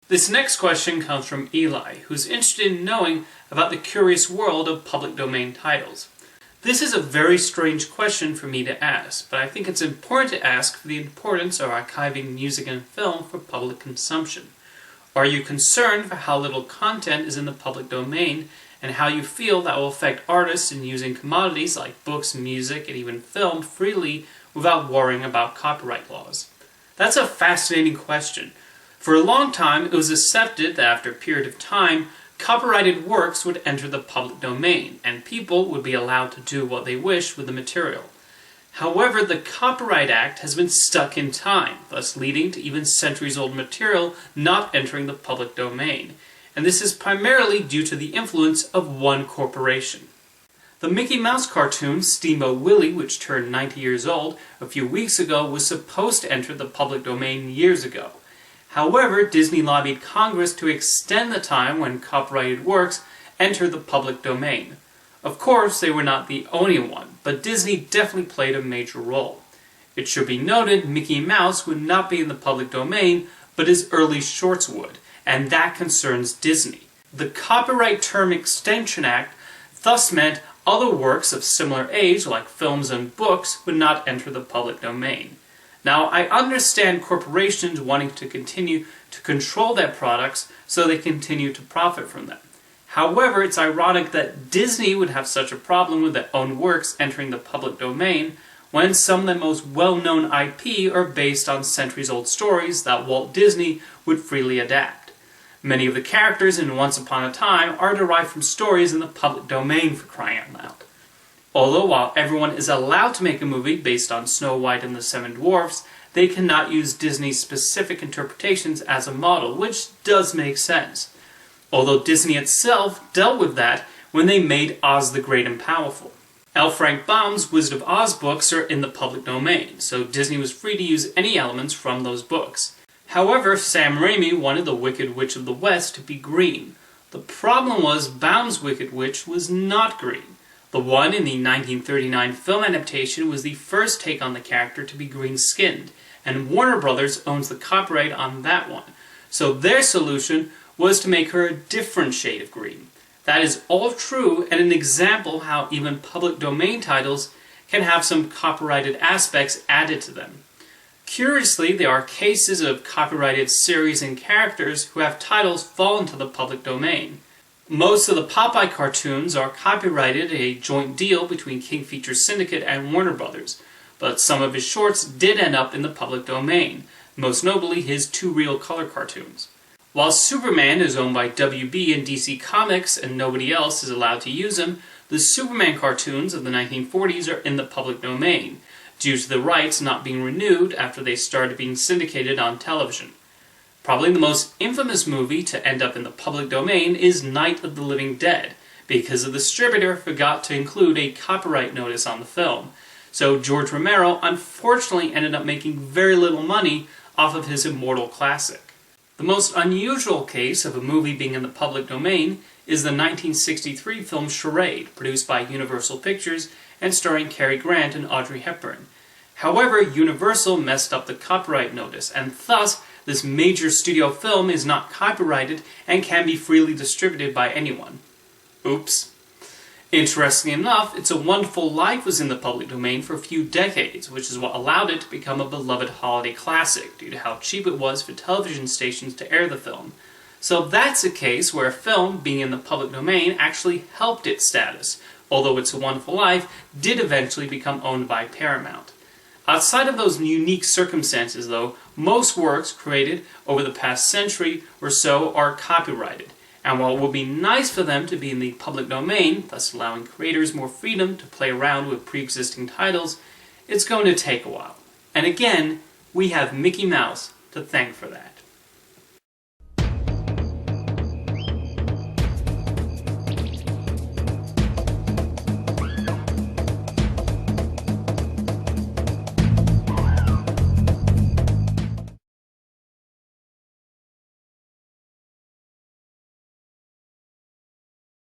This next question comes from Eli, who's interested in knowing about the curious world of public domain titles. This is a very strange question for me to ask, but I think it's important to ask for the importance of archiving music and film for public consumption. Are you concerned for how little content is in the public domain, and how you feel that will affect artists in using commodities like books, music, and even film freely without worrying about copyright laws? That's a fascinating question. For a long time, it was accepted that after a period of time, copyrighted works would enter the public domain, and people would be allowed to do what they wish with the material. However, the Copyright Act has been stuck in time, thus leading to even centuries-old material not entering the public domain, and this is primarily due to the influence of one corporation. The Mickey Mouse cartoon Steamboat Willie, which turned 90 years old a few weeks ago, was supposed to enter the public domain years ago. However, Disney lobbied Congress to extend the time when copyrighted works enter the public domain. Of course, they were not the only one, but Disney definitely played a major role. It should be noted Mickey Mouse would not be in the public domain, but his early shorts would, and that concerns Disney. The Copyright Term Extension Act thus meant other works of similar age, like films and books, would not enter the public domain. Now, I understand corporations wanting to continue to control their products so they continue to profit from them. However, it's ironic that Disney would have such a problem with their own works entering the public domain when some of their most well-known IP are based on centuries-old stories that Walt Disney would freely adapt. Many of the characters in Once Upon a Time are derived from stories in the public domain, for crying out loud. Although while everyone is allowed to make a movie based on Snow White and the Seven Dwarfs, they cannot use Disney's specific interpretations as a model, which does make sense. Although Disney itself dealt with that when they made Oz the Great and Powerful. L. Frank Baum's Wizard of Oz books are in the public domain, so Disney was free to use any elements from those books. However, Sam Raimi wanted the Wicked Witch of the West to be green. The problem was Baum's Wicked Witch was not green. The one in the 1939 film adaptation was the first take on the character to be green-skinned, and Warner Brothers owns the copyright on that one. So their solution was to make her a different shade of green. That is all true, and an example how even public domain titles can have some copyrighted aspects added to them. Curiously, there are cases of copyrighted series and characters who have titles fall into the public domain. Most of the Popeye cartoons are copyrighted, a joint deal between King Features Syndicate and Warner Brothers, but some of his shorts did end up in the public domain, most notably his 2 real color cartoons. While Superman is owned by WB and DC Comics and nobody else is allowed to use him, the Superman cartoons of the 1940s are in the public domain, due to the rights not being renewed after they started being syndicated on television. Probably the most infamous movie to end up in the public domain is Night of the Living Dead, because the distributor forgot to include a copyright notice on the film. So George Romero unfortunately ended up making very little money off of his immortal classic. The most unusual case of a movie being in the public domain is the 1963 film Charade, produced by Universal Pictures and starring Cary Grant and Audrey Hepburn. However, Universal messed up the copyright notice, and thus this major studio film is not copyrighted and can be freely distributed by anyone. Oops. Interestingly enough, It's a Wonderful Life was in the public domain for a few decades, which is what allowed it to become a beloved holiday classic, due to how cheap it was for television stations to air the film. So that's a case where a film being in the public domain actually helped its status, although It's a Wonderful Life did eventually become owned by Paramount. Outside of those unique circumstances, though, most works created over the past century or so are copyrighted, and while it would be nice for them to be in the public domain, thus allowing creators more freedom to play around with pre-existing titles, it's going to take a while. And again, we have Mickey Mouse to thank for that.